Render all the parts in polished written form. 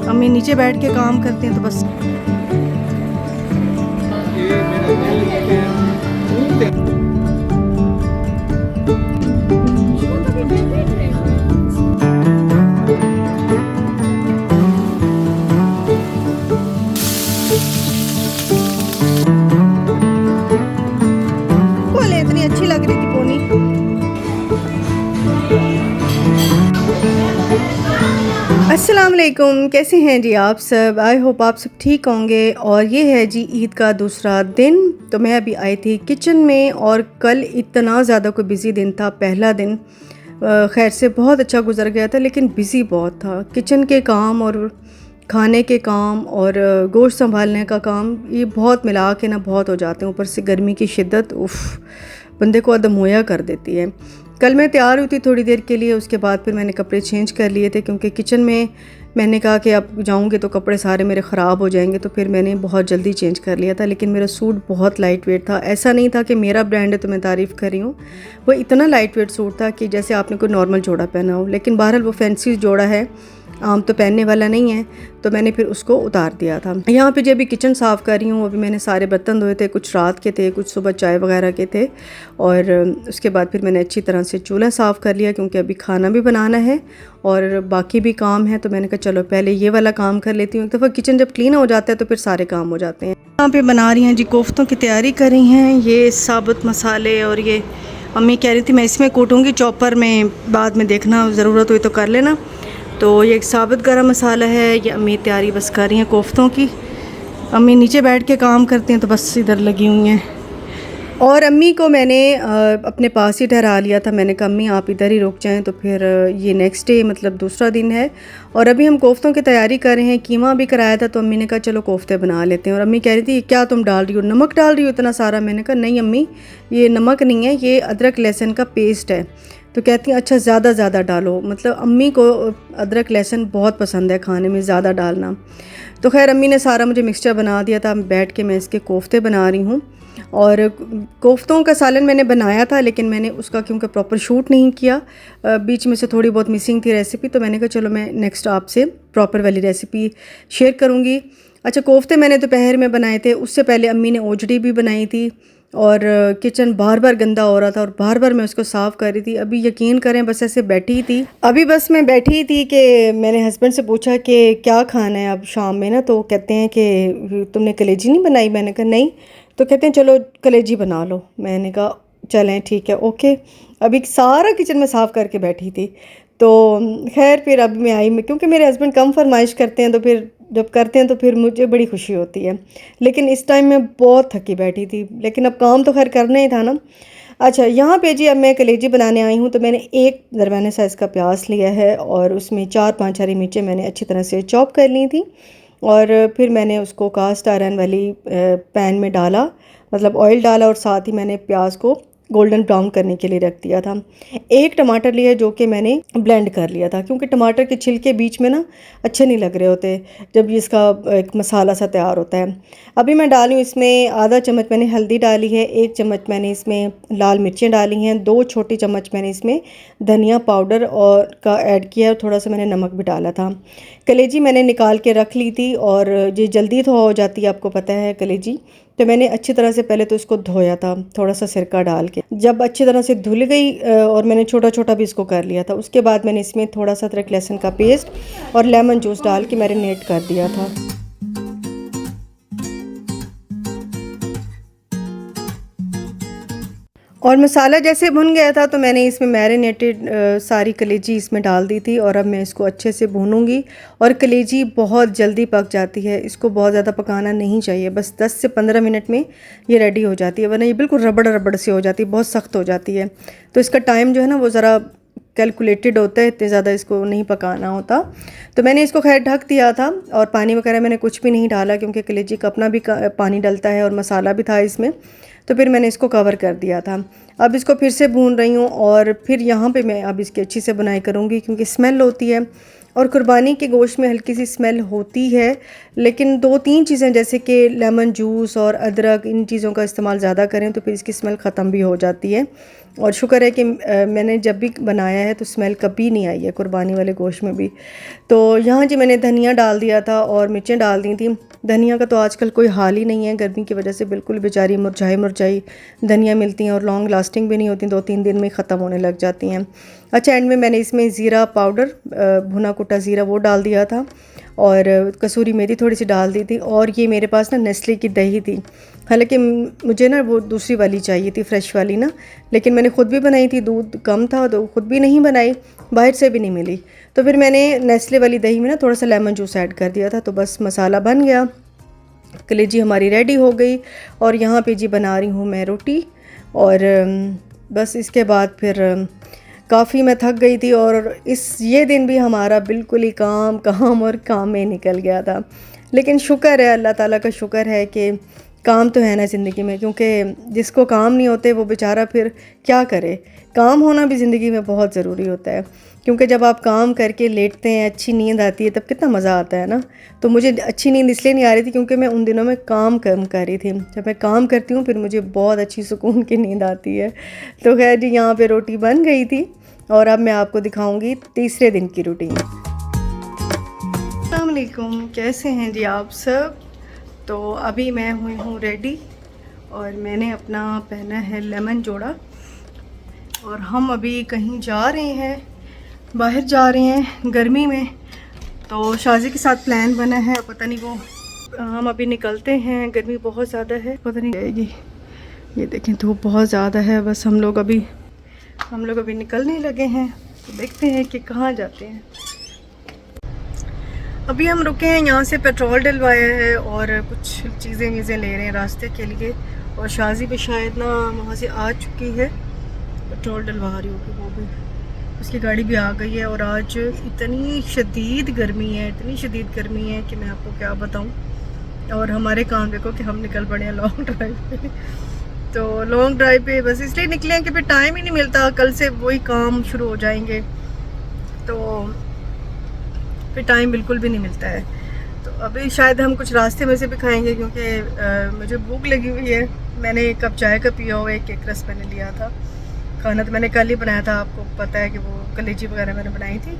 अम्मी नीचे बैठ के काम करते हैं तो बस कोले इतनी अच्छी लग रही थी पोनी। अस्सलाम वालेकुम, कैसे हैं जी आप सब? आई होप आप सब ठीक होंगे। और ये है जी ईद का दूसरा दिन। तो मैं अभी आई थी किचन में और कल इतना ज़्यादा कोई बिज़ी दिन था। पहला दिन खैर से बहुत अच्छा गुजर गया था, लेकिन बिज़ी बहुत था। किचन के काम और खाने के काम और गोश्त संभालने का काम, ये बहुत मिला के ना बहुत हो जाते हैं। ऊपर से गर्मी की शिद्दत बंदे को अदमोया कर देती है। कल मैं तैयार हुई थी थोड़ी देर के लिए, उसके बाद फिर मैंने कपड़े चेंज कर लिए थे, क्योंकि किचन में मैंने कहा कि अब जाऊंगे तो कपड़े सारे मेरे ख़राब हो जाएंगे। तो फिर मैंने बहुत जल्दी चेंज कर लिया था। लेकिन मेरा सूट बहुत लाइट वेट था। ऐसा नहीं था कि मेरा ब्रांड है तो मैं तारीफ़ कर रही हूँ, वो इतना लाइट वेट सूट था कि जैसे आपने कोई नॉर्मल जोड़ा पहना हो। लेकिन बहरहाल वो फैंसी जोड़ा है, आम तो पहनने वाला नहीं है, तो मैंने फिर उसको उतार दिया था। यहाँ पे जो अभी किचन साफ़ कर रही हूँ, अभी मैंने सारे बर्तन धोए थे, कुछ रात के थे, कुछ सुबह चाय वगैरह के थे। और उसके बाद फिर मैंने अच्छी तरह से चूल्हा साफ़ कर लिया, क्योंकि अभी खाना भी बनाना है और बाकी भी काम है। तो मैंने कहा चलो पहले ये वाला काम कर लेती हूँ। एक दफ़ा किचन जब क्लीन हो जाता है तो फिर सारे काम हो जाते हैं। यहाँ पे बना रही हैं जी, कोफ्तों की तैयारी कर रही हैं। ये साबुत मसाले, और ये अम्मी कह रही थी मैं इसमें कूटूँगी चॉपर में, बाद में देखना ज़रूरत हुई तो कर लेना। तो ये एक साबुत गरम मसाला है। ये अम्मी तैयारी बस कर रही हैं कोफ्तों की। अम्मी नीचे बैठ के काम करती हैं तो बस इधर लगी हुई हैं। और अम्मी को मैंने अपने पास ही ठहरा लिया था। मैंने कहा अम्मी आप इधर ही रुक जाएं। तो फिर ये नेक्स्ट डे मतलब दूसरा दिन है और अभी हम कोफ्तों की तैयारी कर रहे हैं। कीमा भी कराया था, तो अम्मी ने कहा चलो कोफ्ते बना लेते हैं। और अम्मी कह रही थी क्या तुम डाल रही हो, नमक डाल रही हो इतना सारा? मैंने कहा नहीं अम्मी, ये नमक नहीं है, ये अदरक लहसुन का पेस्ट है। तो कहती हैं अच्छा ज़्यादा डालो। मतलब अम्मी को अदरक लहसुन बहुत पसंद है खाने में, ज़्यादा डालना। तो खैर अम्मी ने सारा मुझे मिक्सचर बना दिया था। बैठ के मैं इसके कोफ्ते बना रही हूँ। और कोफ्तों का सालन मैंने बनाया था, लेकिन मैंने उसका क्योंकि प्रॉपर शूट नहीं किया, बीच में से थोड़ी बहुत मिसिंग थी रेसिपी। तो मैंने कहा चलो मैं नेक्स्ट आपसे प्रॉपर वाली रेसिपी शेयर करूँगी। अच्छा, कोफ्ते मैंने दोपहर में बनाए थे, उससे पहले अम्मी ने ओजड़ी भी बनाई थी। और किचन बार बार गंदा हो रहा था और बार बार मैं उसको साफ़ कर रही थी। अभी यकीन करें बस ऐसे बैठी थी, अभी बस मैं बैठी थी कि मैंने हस्बैंड से पूछा कि क्या खाना है अब शाम में ना। तो कहते हैं कि तुमने कलेजी नहीं बनाई? मैंने कहा नहीं। तो कहते हैं चलो कलेजी बना लो। मैंने कहा चलें ठीक है ओके। अभी सारा किचन में साफ़ करके बैठी थी। तो खैर फिर अब मैं आई, क्योंकि मेरे हस्बैंड कम फरमाइश करते हैं, तो फिर जब करते हैं तो फिर मुझे बड़ी खुशी होती है। लेकिन इस टाइम मैं बहुत थकी बैठी थी, लेकिन अब काम तो खैर करना ही था ना। अच्छा, यहाँ पे जी अब मैं कलेजी बनाने आई हूँ। तो मैंने एक दरमियाने साइज़ का प्याज लिया है और उसमें 4-5 हरी मिर्चें मैंने अच्छी तरह से चॉप कर ली थी। और फिर मैंने उसको कास्ट आयरन वाली पैन में डाला, मतलब ऑयल डाला, और साथ ही मैंने प्याज को गोल्डन ब्राउन करने के लिए रख दिया था। एक टमाटर लिया जो कि मैंने ब्लेंड कर लिया था, क्योंकि टमाटर के छिलके बीच में ना अच्छे नहीं लग रहे होते जब इसका एक मसाला सा तैयार होता है। अभी मैं डाली हूँ इसमें आधा चम्मच मैंने हल्दी डाली है, 1 चम्मच मैंने इसमें लाल मिर्चें डाली हैं, 2 छोटी चम्मच मैंने इसमें धनिया पाउडर और का ऐड किया, और थोड़ा सा मैंने नमक भी डाला था। कलेजी मैंने निकाल के रख ली थी और ये जल्दी तो हो जाती है, आपको पता है कलेजी। तो मैंने अच्छी तरह से पहले तो इसको धोया था थोड़ा सा सिरका डाल के। जब अच्छी तरह से धुल गई और मैंने छोटा छोटा भी इसको कर लिया था, उसके बाद मैंने इसमें थोड़ा सा अदरक लहसुन का पेस्ट और लेमन जूस डाल के मैरिनेट कर दिया था। और मसाला जैसे भुन गया था तो मैंने इसमें मैरिनेटेड सारी कलेजी इसमें डाल दी थी। और अब मैं इसको अच्छे से भूनूंगी। और कलेजी बहुत जल्दी पक जाती है, इसको बहुत ज़्यादा पकाना नहीं चाहिए, बस 10 से 15 मिनट में ये रेडी हो जाती है, वरना ये बिल्कुल रबड़ रबड़ से हो जाती है, बहुत सख्त हो जाती है। तो इसका टाइम जो है ना वो ज़रा कैलकुलेटेड होता है, इतने ज़्यादा इसको नहीं पकाना होता। तो मैंने इसको खैर ढक दिया था और पानी वगैरह मैंने कुछ भी नहीं डाला, क्योंकि कलेजी का अपना भी पानी डलता है और मसाला भी था इसमें। तो फिर मैंने इसको कवर कर दिया था। अब इसको फिर से भून रही हूँ और फिर यहाँ पे मैं अब इसकी अच्छी से बुनाई करूँगी, क्योंकि स्मेल होती है और कुर्बानी के गोश्त में हल्की सी स्मेल होती है, लेकिन 2-3 चीज़ें जैसे कि लेमन जूस और अदरक, इन चीज़ों का इस्तेमाल ज़्यादा करें तो फिर इसकी स्मेल ख़त्म भी हो जाती है। और शुक्र है कि मैंने जब भी बनाया है तो स्मेल कभी नहीं आई है कुर्बानी वाले गोश्त में भी। तो यहाँ जी मैंने धनिया डाल दिया था और मिर्चें डाल दी थी। धनिया का तो आजकल कोई हाल ही नहीं है, गर्मी की वजह से बिल्कुल बेचारी मुरझाई धनिया मिलती हैं और लॉन्ग लास्टिंग भी नहीं होती, 2-3 दिन में ख़त्म होने लग जाती हैं। अच्छा, एंड में मैंने इसमें ज़ीरा पाउडर, भुना कुटा ज़ीरा वो डाल दिया था और कसूरी मेथी थोड़ी सी डाल दी थी। और ये मेरे पास ना नेस्ले की दही थी, हालांकि मुझे ना वो दूसरी वाली चाहिए थी, फ्रेश वाली ना, लेकिन मैंने ख़ुद भी बनाई थी, दूध कम था तो ख़ुद भी नहीं बनाई, बाहर से भी नहीं मिली। तो फिर मैंने नेस्ले वाली दही में ना थोड़ा सा लेमन जूस ऐड कर दिया था, तो बस मसाला बन गया। कलेजी हमारी रेडी हो गई और यहाँ पे जी बना रही हूँ मैं रोटी। और बस इसके बाद फिर काफ़ी मैं थक गई थी और ये दिन भी हमारा बिल्कुल ही काम में निकल गया था। लेकिन शुक्र है, अल्लाह ताला का शुक्र है कि काम तो है ना ज़िंदगी में, क्योंकि जिसको काम नहीं होते वो बेचारा फिर क्या करे। काम होना भी ज़िंदगी में बहुत ज़रूरी होता है, क्योंकि जब आप काम करके लेटते हैं, अच्छी नींद आती है, तब कितना मज़ा आता है ना। तो मुझे अच्छी नींद इसलिए नहीं आ रही थी क्योंकि मैं उन दिनों में काम कम कर रही थी। जब मैं काम करती हूँ फिर मुझे बहुत अच्छी सुकून की नींद आती है। तो खैर जी, यहाँ पर रोटी बन गई थी और अब मैं आपको दिखाऊँगी तीसरे दिन की रूटीन। अस्सलाम वालेकुम, कैसे हैं जी आप सब। तो अभी मैं हुई हूँ रेडी और मैंने अपना पहना है लेमन जोड़ा और हम अभी कहीं जा रहे हैं, बाहर जा रहे हैं गर्मी में। तो शाजी के साथ प्लान बना है, पता नहीं वो हम अभी निकलते हैं, गर्मी बहुत ज़्यादा है, पता नहीं जाएगी। ये देखें धूप बहुत ज़्यादा है, बस हम लोग अभी निकलने लगे हैं। तो देखते हैं कि कहाँ जाते हैं। अभी हम रुके हैं, यहाँ से पेट्रोल डलवाया है और कुछ चीज़ें ले रहे हैं रास्ते के लिए। और शाजी भी शायद ना वहाँ से आ चुकी है, पेट्रोल डलवा रही होगी वो भी, उसकी गाड़ी भी आ गई है। और आज इतनी शदीद गर्मी है कि मैं आपको क्या बताऊँ। और हमारे काम देखो कि हम निकल पड़े हैं लॉन्ग ड्राइव पे। तो लॉन्ग ड्राइव पे बस इसलिए निकले हैं कि फिर टाइम ही नहीं मिलता, कल से वही काम शुरू हो जाएंगे तो फिर टाइम बिल्कुल भी नहीं मिलता है। तो अभी शायद हम कुछ रास्ते में से भी खाएंगे क्योंकि मुझे भूख लगी हुई है। मैंने एक कप चाय का पिया हुआ, एक रस मैंने लिया था। खाना तो मैंने कल ही बनाया था, आपको पता है कि वो कलेजी वगैरह मैंने बनाई थी।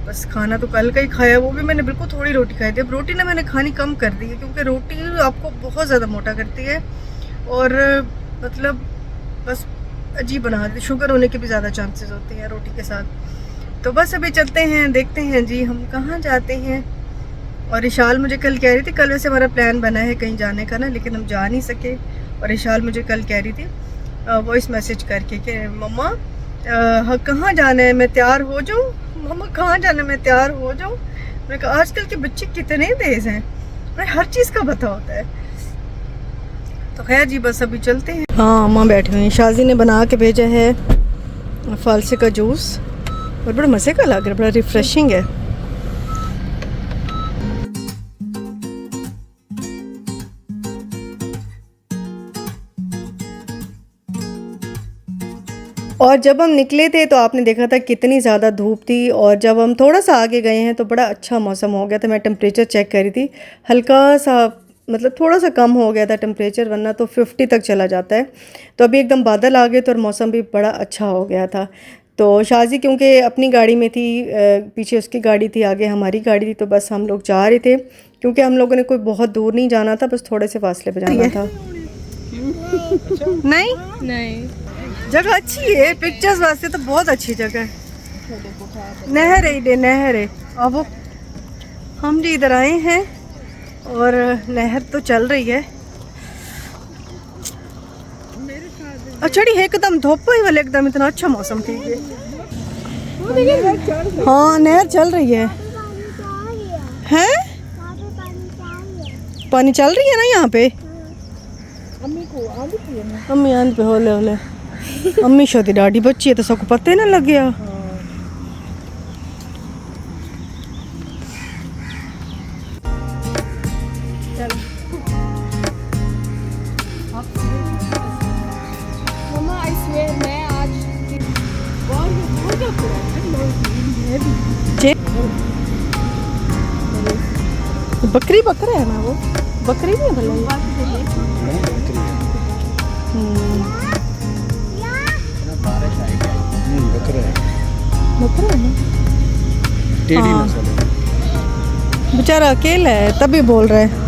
बस खाना तो कल का ही खाया, वो भी मैंने बिल्कुल थोड़ी रोटी खाई थी। अब रोटी ना मैंने खानी कम कर दी है क्योंकि रोटी आपको बहुत ज़्यादा मोटा करती है और मतलब बस अजीब बना देती, शुगर होने के भी ज़्यादा चांसेस होते हैं रोटी के साथ। तो बस अभी चलते हैं, देखते हैं जी हम कहाँ जाते हैं। और इशाल मुझे कल कह रही थी, कल वैसे हमारा प्लान बना है कहीं जाने का ना, लेकिन हम जा नहीं सके। और इशाल मुझे कल कह रही थी वॉइस मैसेज करके कि मम्मा कहाँ जाना है, मैं तैयार हो जाऊँ। मम्मा कहाँ जाना है, मैं तैयार हो जाऊँ। मैंने कहा आजकल के बच्चे कितने तेज़ हैं, उन्हें हर चीज़ का पता होता है। तो खैर जी बस अभी चलते हैं। हाँ अम्मा बैठे हुए हैं, शाजी ने बना के भेजा है फालसे का जूस और बड़ा मज़े का लग रहा है, बड़ा रिफ्रेशिंग है। और जब हम निकले थे तो आपने देखा था कितनी ज़्यादा धूप थी और जब हम थोड़ा सा आगे गए हैं तो बड़ा अच्छा मौसम हो गया था। मैं टेम्परेचर चेक करी थी, हल्का सा मतलब थोड़ा सा कम हो गया था टेम्परेचर, वरना तो 50 तक चला जाता है। तो अभी एकदम बादल आ गए तो और मौसम भी बड़ा अच्छा हो गया था। तो शाजी क्योंकि अपनी गाड़ी में थी, पीछे उसकी गाड़ी थी, आगे हमारी गाड़ी थी, तो बस हम लोग जा रहे थे क्योंकि हम लोगों ने कोई बहुत दूर नहीं जाना था, बस थोड़े से फासले पे जाना था। नहीं जगह अच्छी है, पिक्चर्स वास्ते तो बहुत अच्छी जगह है। नहर है। अब हम जी इधर आए हैं और नहर तो चल रही है। अच्छा एकदम धूप ही वाले, एकदम इतना अच्छा मौसम थी ये। हाँ नहर चल रही है। हैं पानी चल रही है ना यहाँ पे। अम्मी आंद पे होले अम्मी शादी डाडी बच्ची है तो सबको पता ही ना लग गया। बकरी बकरा है ना वो, बकरी नहीं है भला ये? बकरा है, बकरा है ना? टेढ़ी हाँ। नस्ल है। बेचारा अकेला है तभी बोल रहा है।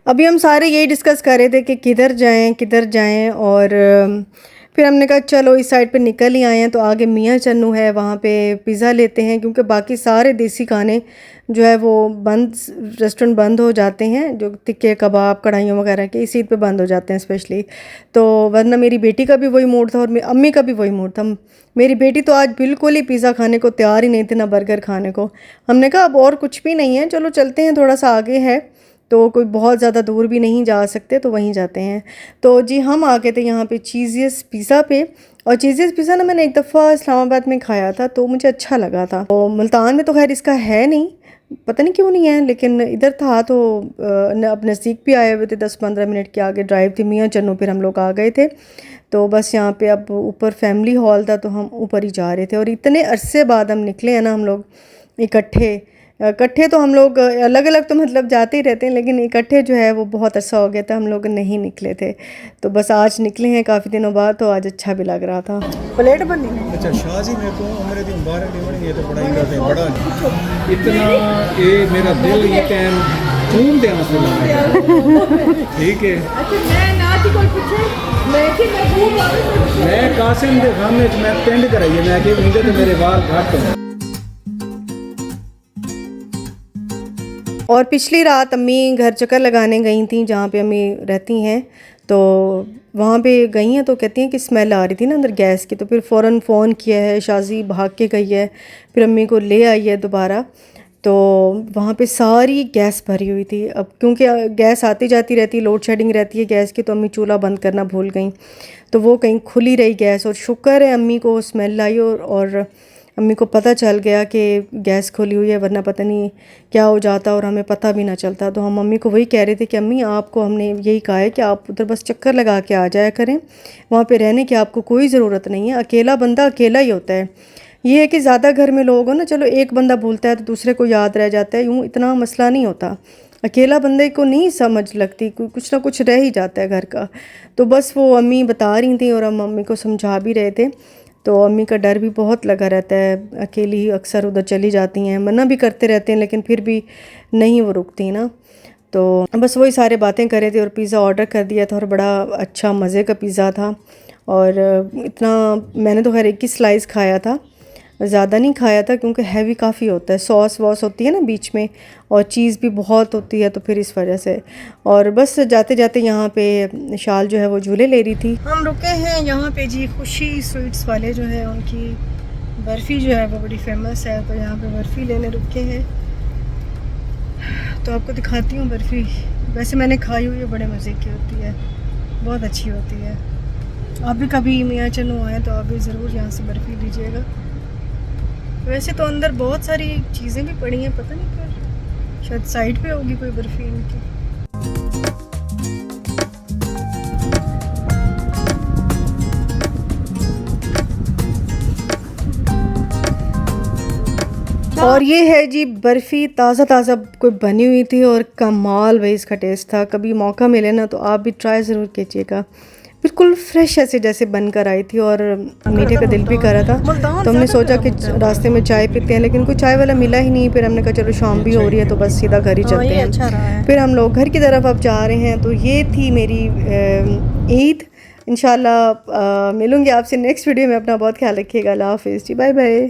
अभी हम सारे यही डिस्कस कर रहे थे कि किधर जाएं और फिर हमने कहा चलो इस साइड पे निकल ही आए हैं, तो आगे मियाँ चन्नू है, वहाँ पे पिज़्ज़ा लेते हैं क्योंकि बाकी सारे देसी खाने जो है वो रेस्टोरेंट बंद हो जाते हैं, जो टिक्के कबाब कढ़ाइयों वगैरह के इस ईद पे बंद हो जाते हैं स्पेशली। तो वरना मेरी बेटी का भी वही मूड था और मेरी अम्मी का भी वही मूड था। मेरी बेटी तो आज बिल्कुल ही पिज़्ज़ा खाने को तैयार ही नहीं थी, ना बर्गर खाने को। हमने कहा अब और कुछ भी नहीं है, चलो चलते हैं, थोड़ा सा आगे है तो कोई बहुत ज़्यादा दूर भी नहीं जा सकते, तो वहीं जाते हैं। तो जी हम आ गए थे यहाँ पे चीज़ियस पिज़्ज़ा पे, और चीज़ियस पिज़्ज़ा ना मैंने एक दफ़ा इस्लामाबाद में खाया था तो मुझे अच्छा लगा था। तो मुल्तान में तो खैर इसका है नहीं, पता नहीं क्यों नहीं है, लेकिन इधर था तो अब नज़दीक भी आए हुए थे, 10-15 मिनट के आगे ड्राइव थी मियाँ चन्नू, फिर हम लोग आ गए थे। तो बस यहाँ पे अब ऊपर फैमिली हॉल था तो हम ऊपर ही जा रहे थे, और इतने अरसे बाद हम निकले हैं ना हम लोग इकट्ठे तो हम लोग अलग अलग तो मतलब जाते ही रहते हैं, लेकिन इकट्ठे जो है वो बहुत अच्छा हो गया था, हम लोग नहीं निकले थे। तो बस आज निकले हैं काफ़ी दिनों बाद, तो आज अच्छा भी लग रहा था। प्लेट बनी है। अच्छा शाजी मेरे को उम्र दी मुबारक नहीं, ये तो बड़ा ही करते हैं, बड़ा इतना ये मेरा दिल ये कैन खून दे आंसू लगा। ठीक है, मैं कासिम दे सामने मैं पिंड कराइए, मैं कि मुझे तो मेरे बाल घट हैं। और पिछली रात अम्मी घर चक्कर लगाने गई थी जहाँ पे अम्मी रहती हैं, तो वहाँ पे गई हैं तो कहती हैं कि स्मेल आ रही थी ना अंदर गैस की, तो फिर फ़ौरन फ़ोन किया है, शाजी भाग के गई है, फिर अम्मी को ले आई है दोबारा। तो वहाँ पे सारी गैस भरी हुई थी। अब क्योंकि गैस आती जाती रहती है, लोड शेडिंग रहती है गैस की, तो अम्मी चूल्हा बंद करना भूल गई, तो वो कहीं खुली रही गैस, और शुक्र है अम्मी को स्मेल आई और अम्मी को पता चल गया कि गैस खुली हुई है, वरना पता नहीं क्या हो जाता और हमें पता भी ना चलता। तो हम मम्मी को वही कह रहे थे कि अम्मी आपको हमने यही कहा है कि आप उधर बस चक्कर लगा के आ जाया करें, वहाँ पे रहने की आपको कोई ज़रूरत नहीं है, अकेला बंदा अकेला ही होता है। ये है कि ज़्यादा घर में लोग हो ना, चलो एक बंदा भूलता है तो दूसरे को याद रह जाता है, यूँ इतना मसला नहीं होता। अकेला बंदे को नहीं समझ लगती, कुछ ना कुछ रह ही जाता है घर का। तो बस वो अम्मी बता रही थी और हम मम्मी को समझा भी रहे थे। तो अम्मी का डर भी बहुत लगा रहता है, अकेली ही अक्सर उधर चली जाती हैं, मना भी करते रहते हैं लेकिन फिर भी नहीं वो रुकती ना। तो बस वही सारे बातें कर रहे थे और पिज़्ज़ा ऑर्डर कर दिया था, और बड़ा अच्छा मज़े का पिज़्ज़ा था। और इतना मैंने तो खैर एक ही स्लाइस खाया था, ज़्यादा नहीं खाया था क्योंकि हैवी काफ़ी होता है, सॉस वॉस होती है ना बीच में, और चीज़ भी बहुत होती है, तो फिर इस वजह से। और बस जाते जाते यहाँ पे शाल जो है वो झूले ले रही थी। हम रुके हैं यहाँ पे जी, खुशी स्वीट्स वाले जो है उनकी बर्फ़ी जो है वो बड़ी फेमस है, तो यहाँ पे बर्फ़ी लेने रुके हैं। तो आपको दिखाती हूँ बर्फ़ी, वैसे मैंने खाई हुई है, बड़े मज़े की होती है, बहुत अच्छी होती है। आप भी कभी मियाँ चन्नू आएँ तो आप भी ज़रूर यहाँ से बर्फ़ी लीजिएगा। वैसे तो अंदर बहुत सारी चीज़ें भी पड़ी हैं, पता नहीं पर शायद साइड पे होगी कोई बर्फ़ी इनकी। और ये है जी बर्फ़ी, ताज़ा ताज़ा कोई बनी हुई थी और कमाल भाई इसका टेस्ट था। कभी मौका मिले ना तो आप भी ट्राई ज़रूर कीजिएगा, बिल्कुल फ्रेश ऐसे जैसे बनकर आई थी, और मीठे का दिल भी कर रहा था। तो हमने सोचा कि रास्ते में चाय पीते हैं, लेकिन कोई चाय वाला मिला ही नहीं। फिर हमने कहा चलो शाम भी हो रही है तो बस सीधा घर ही चलते हैं। अच्छा, फिर हम लोग घर की तरफ अब जा रहे हैं। तो ये थी मेरी ईद। इंशाल्लाह मिलूंगी आपसे नेक्स्ट वीडियो में। अपना बहुत ख्याल रखिएगा। अल्लाह हाफिज़ जी, बाय बाय।